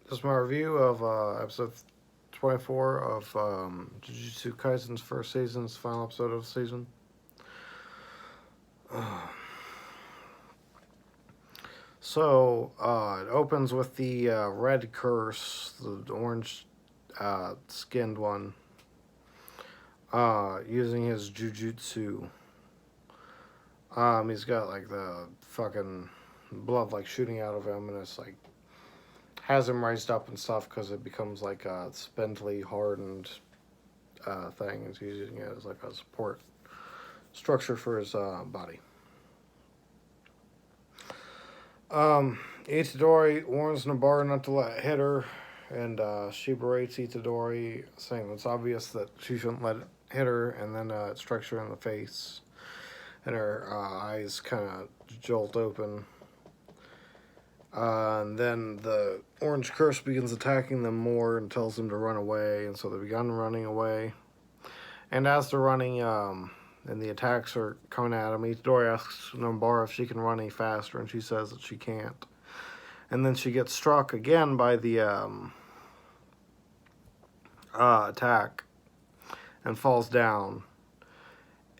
This is my review of episode 24 of Jujutsu Kaisen's first season's final episode of the season. It opens with the red curse, the orange skinned one, using his jujutsu. He's got like the fucking blood like shooting out of him, and it's like has him raised up and stuff because it becomes like a spindly, hardened thing. He's using it as like a support structure for his body. Itadori warns Nobara not to let it hit her, and she berates Itadori, saying it's obvious that she shouldn't let it hit her, and then it strikes her in the face, and her eyes kind of jolt open. And then the orange curse begins attacking them more and tells them to run away, and so they begin running away. And as they're running, and the attacks are coming at him, Itadori asks Nobara if she can run any faster, and she says that she can't. And then she gets struck again by the attack and falls down.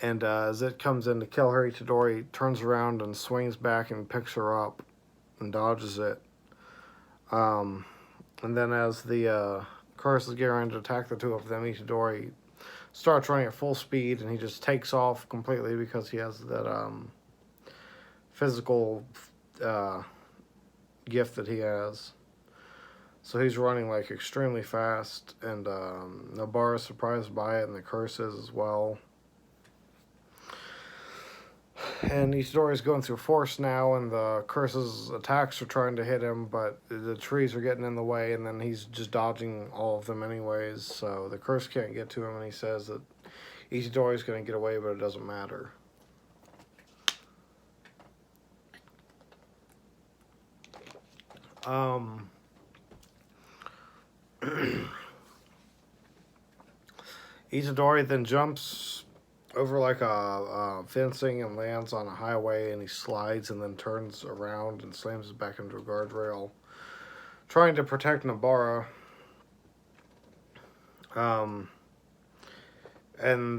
And as it comes in to kill her, Itadori turns around and swings back and picks her up and dodges it. And then as the curse is getting ready to attack the two of them, Itadori starts running at full speed, and he just takes off completely because he has that physical gift that he has. So he's running like extremely fast, and Nobara's surprised by it, and the curse is as well. And Itadori's going through force now, and the curse's attacks are trying to hit him, but the trees are getting in the way, and then he's just dodging all of them anyways, so the curse can't get to him, and he says that Itadori's going to get away, but it doesn't matter. Itadori then jumps over like a fencing and lands on a highway, and he slides and then turns around and slams his back into a guardrail, trying to protect Nobara. And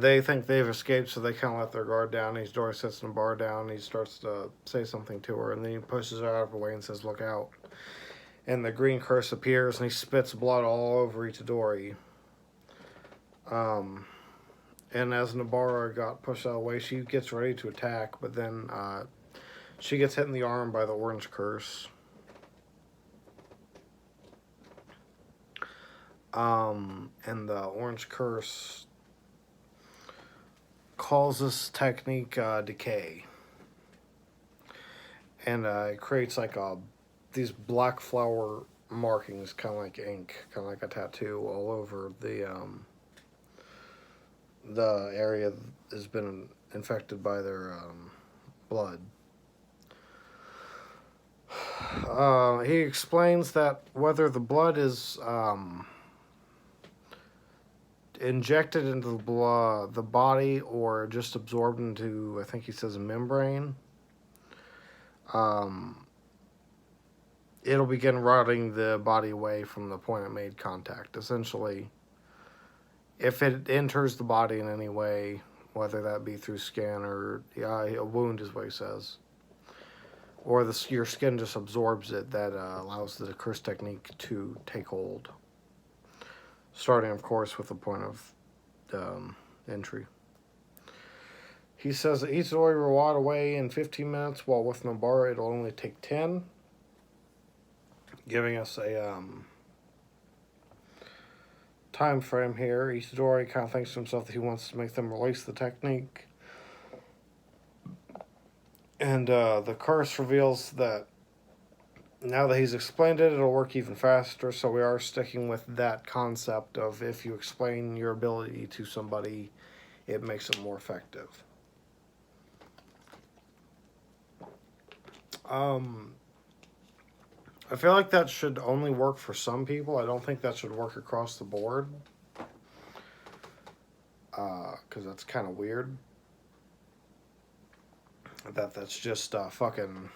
they think they've escaped, so they kind of let their guard down. Itadori sets Nobara down, and he starts to say something to her, and then he pushes her out of the way and says, "Look out." And the green curse appears, and he spits blood all over Itadori. And as Nobara got pushed out of the way, she gets ready to attack, but then she gets hit in the arm by the orange curse. And the orange curse calls this technique decay. And it creates like these black flower markings, kind of like ink, kind of like a tattoo all over the area that has been infected by their blood. He explains that whether the blood is injected into the body or just absorbed into, I think he says, a membrane, it'll begin rotting the body away from the point it made contact. Essentially, if it enters the body in any way, whether that be through skin or a wound is what he says, or your skin just absorbs it, that allows the curse technique to take hold. Starting, of course, with the point of entry. He says that Itadori will rot away in 15 minutes, while with Nobara it'll only take 10, giving us a time frame here. Itadori kind of thinks to himself that he wants to make them release the technique. And the curse reveals that now that he's explained it, it'll work even faster, so we are sticking with that concept of if you explain your ability to somebody, it makes it more effective. I feel like that should only work for some people. I don't think that should work across the board, because that's kind of weird. That's just fucking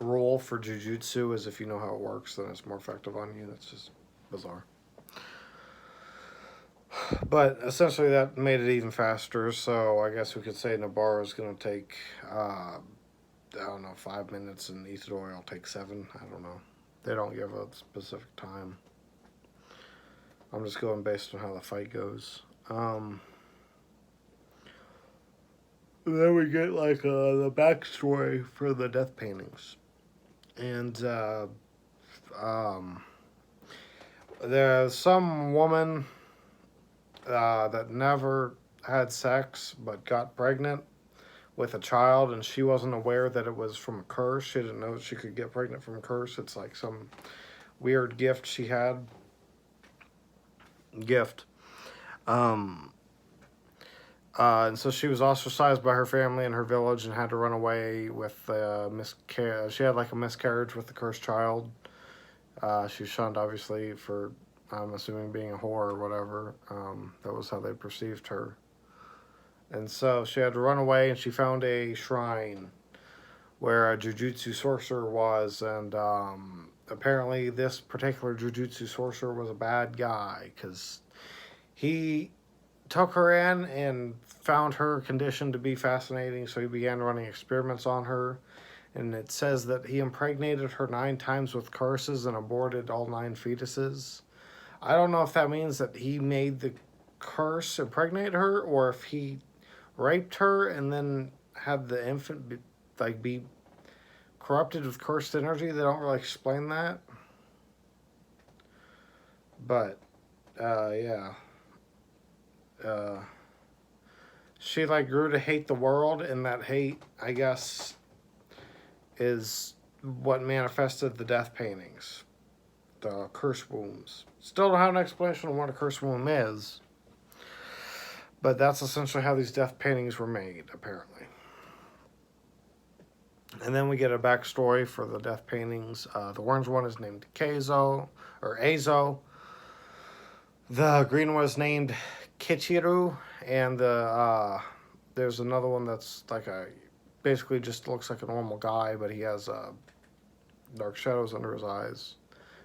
rule for Jujutsu is if you know how it works, then it's more effective on you. That's just bizarre. But essentially, that made it even faster. So I guess we could say Nabarro is going to take, I don't know, 5 minutes, and Itadori will take 7. I don't know. They don't give a specific time. I'm just going based on how the fight goes. Then we get like the backstory for the death paintings, and there's some woman that never had sex but got pregnant with a child, and she wasn't aware that it was from a curse. She didn't know that she could get pregnant from a curse. It's like some weird gift she had. And so she was ostracized by her family and her village and had to run away with she had like a miscarriage with the cursed child. She was shunned, obviously, for, I'm assuming, being a whore or whatever. That was how they perceived her. And so she had to run away, and she found a shrine where a Jujutsu sorcerer was, and apparently this particular Jujutsu sorcerer was a bad guy, because he took her in and found her condition to be fascinating, so he began running experiments on her. And it says that he impregnated her 9 times with curses and aborted all 9 fetuses. I don't know if that means that he made the curse impregnate her, or if he raped her and then had the infant be corrupted with cursed energy. They don't really explain that. But, yeah. She grew to hate the world, and that hate, I guess, is what manifested the death paintings, the curse wombs. Still don't have an explanation of what a curse womb is, but that's essentially how these death paintings were made, apparently. And then we get a backstory for the death paintings. The orange one is named Keizo, or Eizo. The green one is named Kichiru, and there's another one that's basically just looks like a normal guy, but he has dark shadows under his eyes,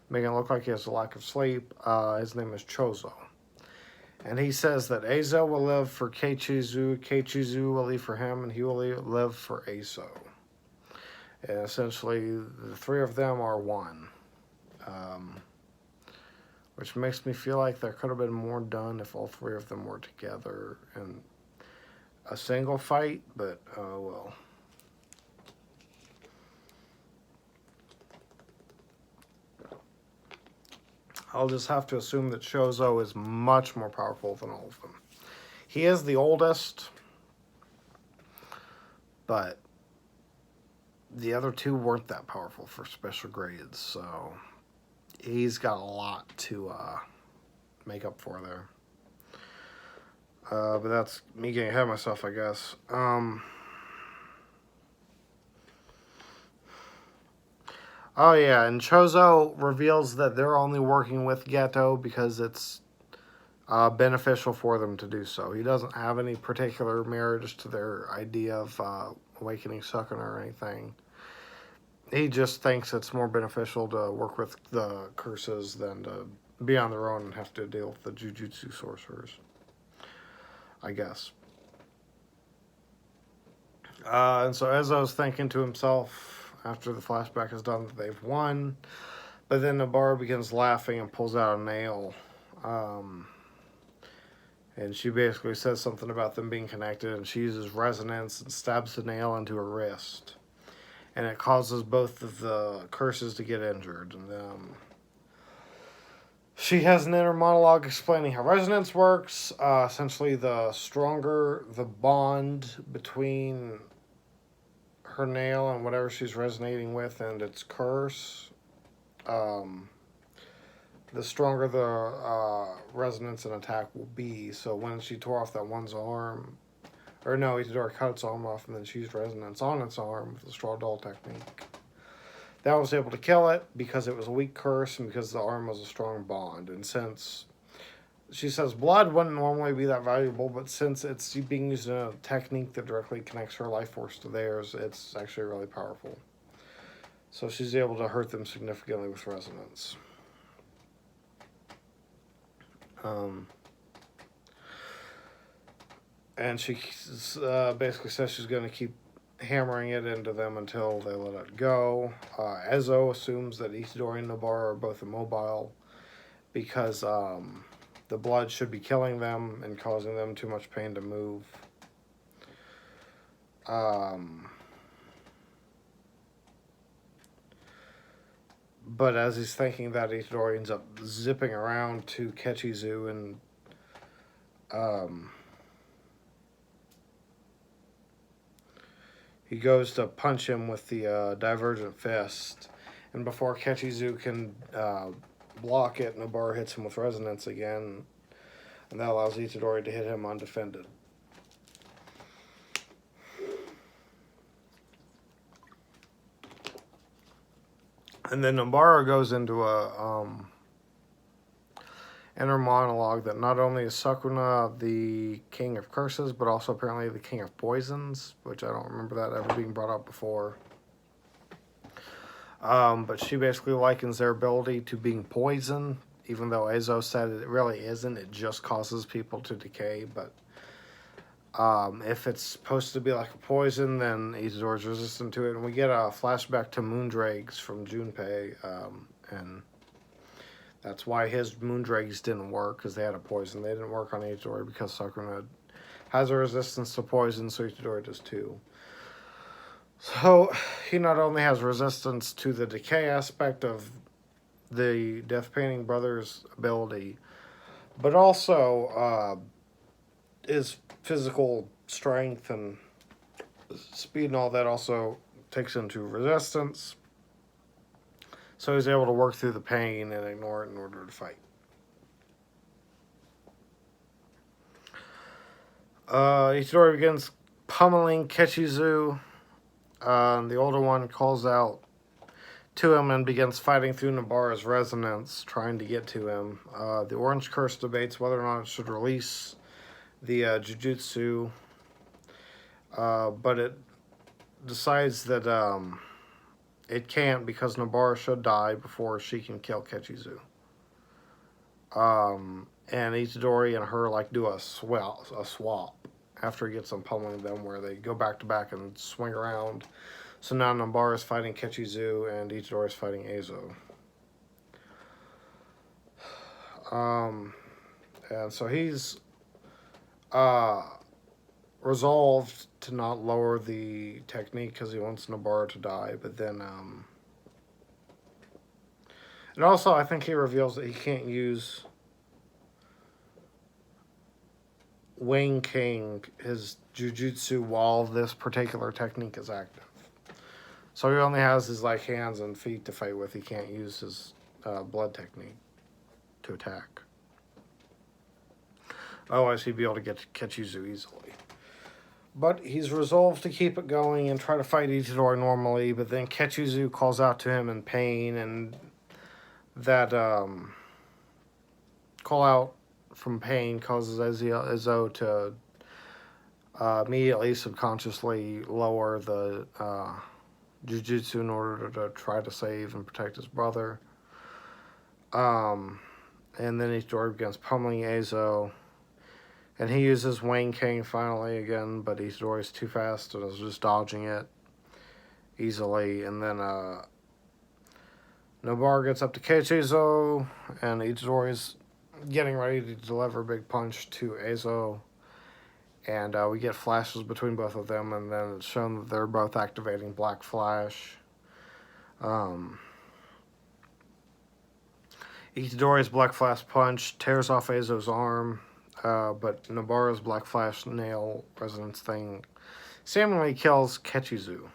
making it look like he has a lack of sleep. His name is Chozo. And he says that Eizo will live for Keichizu, Keichizu will live for him, and he will live for Eizo. And essentially, the 3 of them are one. Which makes me feel like there could have been more done if all 3 of them were together in a single fight, but well. I'll just have to assume that Chozo is much more powerful than all of them. He is the oldest, but the other 2 weren't that powerful for special grades, so he's got a lot to make up for there. But that's me getting ahead of myself, I guess. Oh yeah, and Chozo reveals that they're only working with Geto because it's beneficial for them to do so. He doesn't have any particular marriage to their idea of awakening Sukuna or anything. He just thinks it's more beneficial to work with the curses than to be on their own and have to deal with the Jujutsu sorcerers, I guess. And so Ezo's thinking to himself after the flashback is done that they've won, but then Nabarro begins laughing and pulls out a nail. And she basically says something about them being connected, and she uses resonance and stabs the nail into her wrist. And it causes both of the curses to get injured. And she has an inner monologue explaining how resonance works. Essentially, the stronger the bond between her nail and whatever she's resonating with and its curse, the stronger the resonance and attack will be. So when she tore off that one's arm, or no, Itadori cut its arm off and then she used resonance on its arm with the straw doll technique. That was able to kill it because it was a weak curse and because the arm was a strong bond. And since she says blood wouldn't normally be that valuable, but since it's being used in a technique that directly connects her life force to theirs, it's actually really powerful. So she's able to hurt them significantly with resonance. And she basically says she's going to keep hammering it into them until they let it go. Ezo assumes that Itadori and Nobara are both immobile because the blood should be killing them and causing them too much pain to move. But as he's thinking that, Itadori ends up zipping around to Kechizu and he goes to punch him with the divergent fist. And before Kechizu can block it, Nobara hits him with resonance again. And that allows Itadori to hit him undefended. And then Nobara goes into a inner monologue that not only is Sakuna the king of curses, but also apparently the king of poisons, which I don't remember that ever being brought up before. But she basically likens their ability to being poison, even though Ezo said it really isn't. It just causes people to decay. But if it's supposed to be like a poison, then Itadori's resistant to it. And we get a flashback to Moondrakes from Junpei, and that's why his Moondrakes didn't work, because they had a poison. They didn't work on Itadori because Sakuna has a resistance to poison, so Itadori does too. So he not only has resistance to the decay aspect of the Death Painting Brothers' ability, but also his physical strength and speed and all that also takes into resistance. So he's able to work through the pain and ignore it in order to fight. Itadori begins pummeling Kechizu. The older one calls out to him and begins fighting through Nobara's resonance, trying to get to him. The Orange Curse debates whether or not it should release the Jujutsu, but it decides that it can't because Nobara should die before she can kill Kechizu. And Itadori and her do a swap after he gets them pummeling them, where they go back to back and swing around. So now Nobara is fighting Kechizu and Itadori is fighting Ezo. And so he's resolved to not lower the technique because he wants Nobara to die, but then and also I think he reveals that he can't use Wing King, his Jujutsu, while this particular technique is active. So he only has his hands and feet to fight with. He can't use his blood technique to attack. Otherwise he'd be able to get to Kechizu easily. But he's resolved to keep it going and try to fight Itadori normally, but then Kechizu calls out to him in pain, and that call out from pain causes Ezo to immediately subconsciously lower the Jujutsu in order to try to save and protect his brother. And then Itadori begins pummeling Ezo. And he uses Wayne King finally again, but Itadori's too fast and is just dodging it easily. And then Nobara gets up to Kechizu, and Itadori's getting ready to deliver a big punch to Ezo. And we get flashes between both of them, and then it's shown that they're both activating Black Flash. Itadori's Black Flash punch tears off Ezo's arm. But Nobara's Black Flash nail resonance thing seemingly kills Kechizu.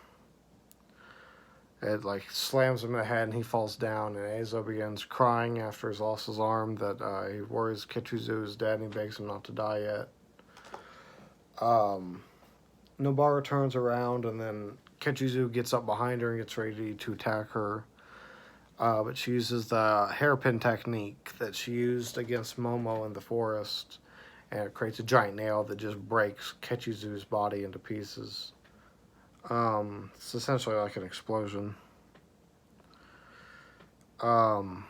It slams him in the head and he falls down, and Ezo begins crying after he's lost his arm that he worries Kechizu is dead and he begs him not to die yet. Nobara turns around and then Kechizu gets up behind her and gets ready to attack her. But she uses the hairpin technique that she used against Momo in the forest. And it creates a giant nail that just breaks Kechizu's body into pieces. It's essentially like an explosion. And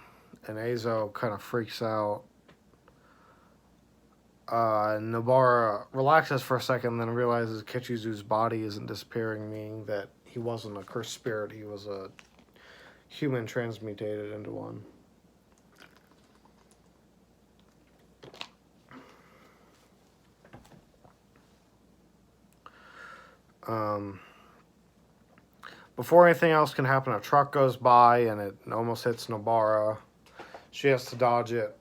Azo kind of freaks out. Nobara relaxes for a second, then realizes Kichizu's body isn't disappearing, meaning that he wasn't a cursed spirit, he was a human transmutated into one. Before anything else can happen, a truck goes by and it almost hits Nobara. She has to dodge it.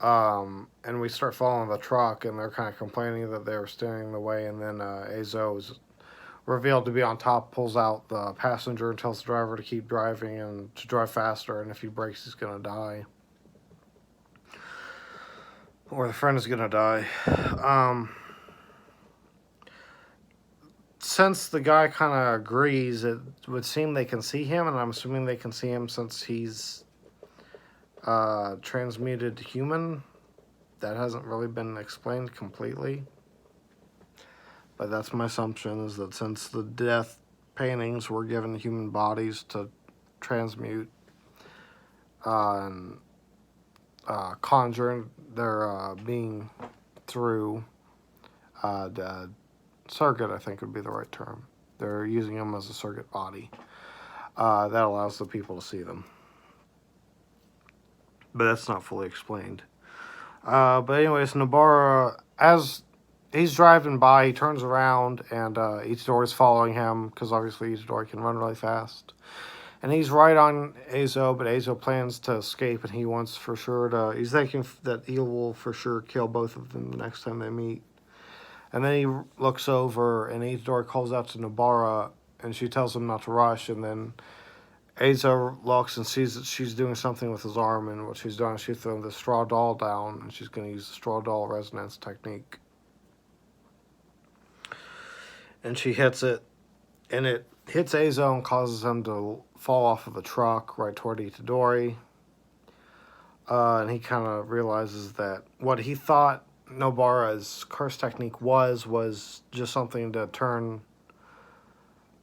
And we start following the truck, and they're kind of complaining that they were steering the way, and then Azo is revealed to be on top, pulls out the passenger and tells the driver to keep driving and to drive faster, and if he brakes, he's going to die. Or the friend is going to die. Since the guy kind of agrees, it would seem they can see him, and I'm assuming they can see him since he's transmuted to human. That hasn't really been explained completely. But that's my assumption, is that since the death paintings were given human bodies to transmute and conjure their being through the surrogate, I think would be the right term. They're using them as a surrogate body. That allows the people to see them. But that's not fully explained. But anyways, Nobara, as he's driving by, he turns around, and Itadori is following him, because obviously Itadori can run really fast. And he's right on Azo, but Azo plans to escape, and he wants for sure to... He's thinking that he will for sure kill both of them the next time they meet. And then he looks over, and Itadori calls out to Nobara, and she tells him not to rush, and then Azo looks and sees that she's doing something with his arm, and what she's done is she's thrown the straw doll down, and she's going to use the straw doll resonance technique. And she hits it, and it hits Azo and causes him to fall off of the truck right toward Itadori. And he kind of realizes that what he thought Nobara's curse technique was just something to turn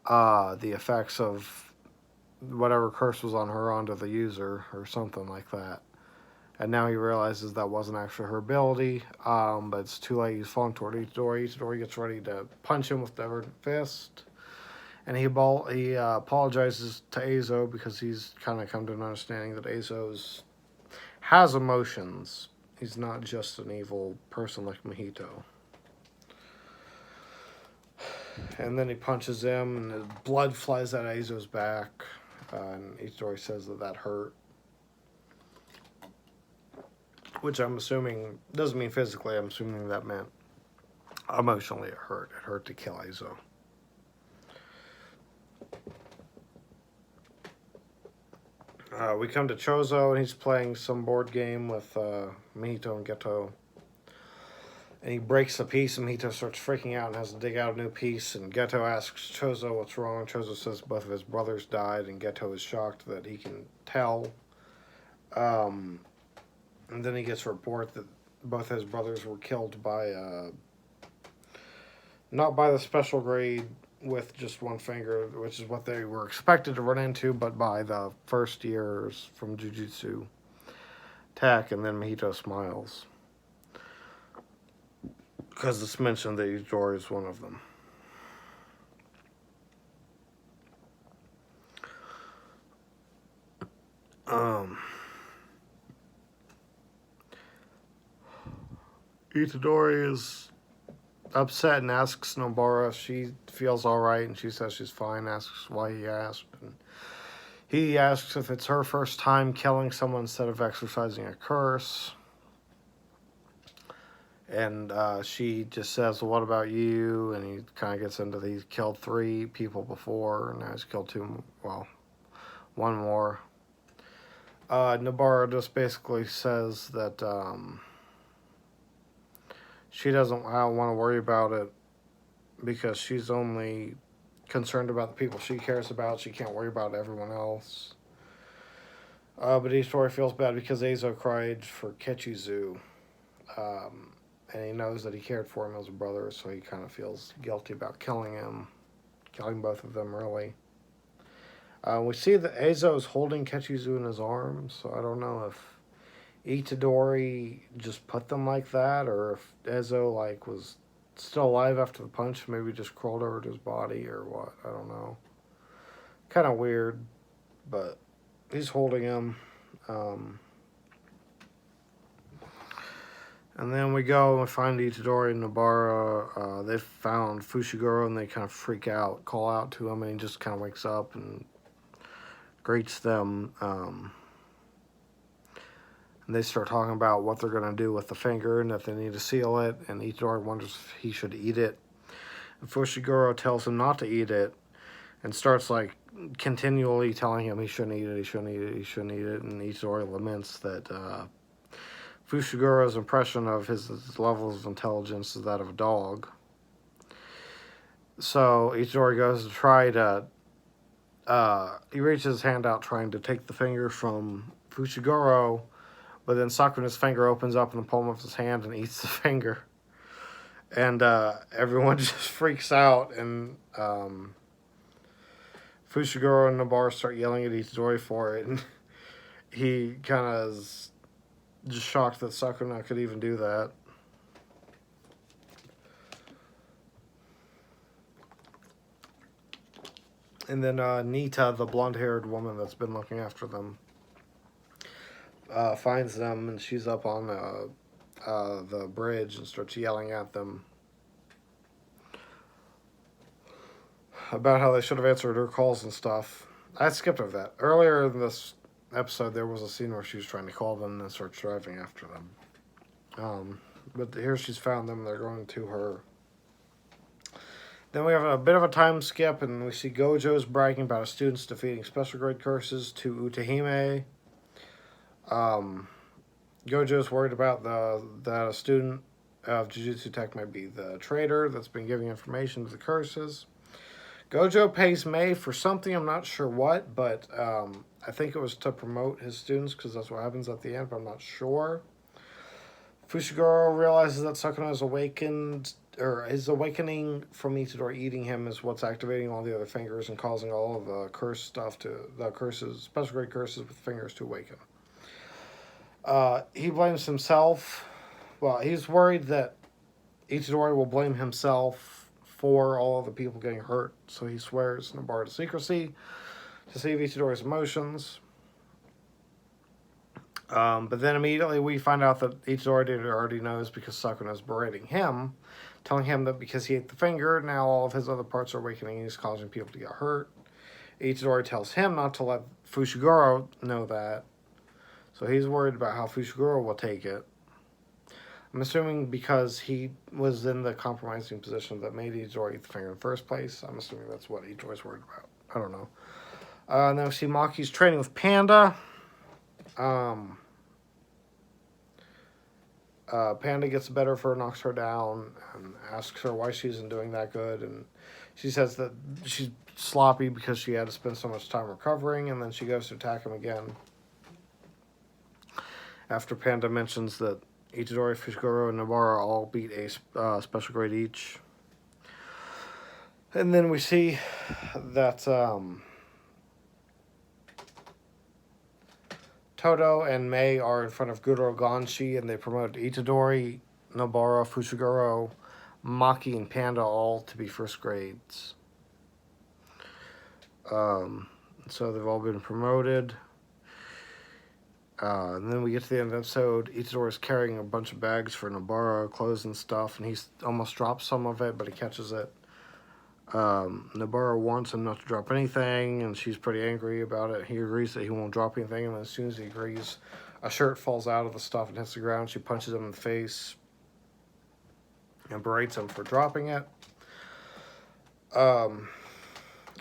the effects of whatever curse was on her onto the user or something like that. And now he realizes that wasn't actually her ability, but it's too late. He's falling toward Itadori. Itadori gets ready to punch him with the other fist, and he apologizes to Azo because he's kind of come to an understanding that Azo has emotions. He's not just an evil person like Mahito. And then he punches him, and his blood flies out of Azo's back. And Itadori says that hurt. Which I'm assuming doesn't mean physically. I'm assuming that meant emotionally it hurt. It hurt to kill Azo. We come to Chozo, and he's playing some board game with Mahito and Geto. And he breaks a piece, and Mahito starts freaking out and has to dig out a new piece. And Geto asks Chozo what's wrong. Chozo says both of his brothers died, and Geto is shocked that he can tell. And then he gets a report that both his brothers were killed by, not by the special grade with just one finger, which is what they were expected to run into, but by the first years from Jujutsu Tech. And then Mahito smiles, because it's mentioned that Itadori is one of them. Itadori is upset and asks Nobara if she feels alright, and she says she's fine, asks why he asked. And he asks if it's her first time killing someone instead of exercising a curse. And she just says, well, what about you? And he kind of gets into he's killed 3 people before, and now he's killed 2, well, 1 more. Nobara just basically says that she doesn't want to worry about it because she's only concerned about the people she cares about. She can't worry about everyone else. But Itadori feels bad because Azo cried for Kichizu. And he knows that he cared for him as a brother, so he kind of feels guilty about killing him. Killing both of them, really. We see that Eizo is holding Kechizu in his arms, so I don't know if Itadori just put them like that, or if Eizo like was still alive after the punch, maybe just crawled over to his body or what. I don't know. Kind of weird, but he's holding him. And then we go and find Itadori and Nobara. They found Fushiguro and they kind of freak out, call out to him, and he just kind of wakes up and greets them. And they start talking about what they're going to do with the finger and that they need to seal it. And Itadori wonders if he should eat it. And Fushiguro tells him not to eat it and starts like continually telling him he shouldn't eat it, he shouldn't eat it, he shouldn't eat it. And Itadori laments that Fushiguro's impression of his levels of intelligence is that of a dog. So Itadori goes to try to, he reaches his hand out trying to take the finger from Fushiguro, but then Sakuna's finger opens up in the palm of his hand and eats the finger. And everyone just freaks out, and Fushiguro and Nobara start yelling at Itadori for it, and he kind of is just shocked that Sakuna could even do that. And then Nita, the blonde-haired woman that's been looking after them, finds them, and she's up on the bridge and starts yelling at them about how they should have answered her calls and stuff. I skipped over that. Earlier in this episode, there was a scene where she was trying to call them and then starts driving after them. But here she's found them, they're going to her. Then we have a bit of a time skip, and we see Gojo's bragging about his students defeating special grade curses to Utahime. Gojo's worried about that a student of Jujutsu Tech might be the traitor that's been giving information to the curses. Gojo pays Mei for something, I'm not sure what, but I think it was to promote his students, because that's what happens at the end, but I'm not sure. Fushiguro realizes that Sakuna is awakened, or his awakening from Itadori eating him is what's activating all the other fingers and causing all of the curse stuff special grade curses with fingers to awaken. He blames himself. Well, he's worried that Itadori will blame himself for all of the people getting hurt, so he swears Nobara to secrecy to save Itadori's emotions. But then immediately we find out that Itadori already knows because Sakuna is berating him, telling him that because he ate the finger, now all of his other parts are awakening and he's causing people to get hurt. Itadori tells him not to let Fushiguro know that, so he's worried about how Fushiguro will take it. I'm assuming because he was in the compromising position that made Itadori eat the finger in the first place. I'm assuming that's what Itadori's worried about. I don't know. And then we see Maki's training with Panda. Panda gets better of her, knocks her down, and asks her why she isn't doing that good. And she says that she's sloppy because she had to spend so much time recovering, and then she goes to attack him again. After Panda mentions that Itadori, Fushiguro, and Nobara all beat a special grade each. And then we see that Todo and Mei are in front of Guro Ganshi, and they promote Itadori, Nobara, Fushiguro, Maki, and Panda all to be first grades. So they've all been promoted. And then we get to the end of the episode. Itadori is carrying a bunch of bags for Nobara, clothes and stuff, and he almost drops some of it, but he catches it. Nobara wants him not to drop anything, and she's pretty angry about it. He agrees that he won't drop anything, and then as soon as he agrees, a shirt falls out of the stuff and hits the ground. She punches him in the face and berates him for dropping it. And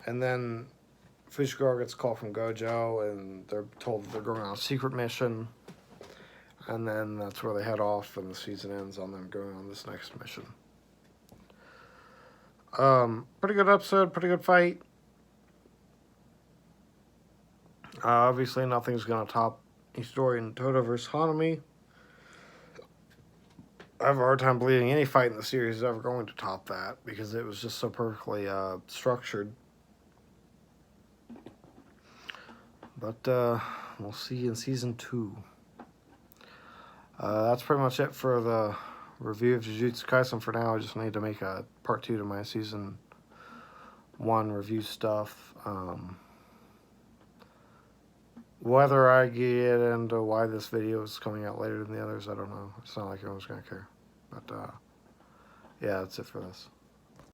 then Fushiguro gets a call from Gojo, and they're told that they're going on a secret mission. And then that's where they head off, and the season ends on them going on this next mission. Pretty good episode, pretty good fight. Obviously, nothing's going to top Itadori and Todo versus Hanami. I have a hard time believing any fight in the series is ever going to top that, because it was just so perfectly structured. But we'll see you in season 2. That's pretty much it for the review of Jujutsu Kaisen for now. I just need to make a part 2 to my season 1 review stuff. Whether I get into why this video is coming out later than the others, I don't know. It's not like anyone's going to care. But, yeah, that's it for this.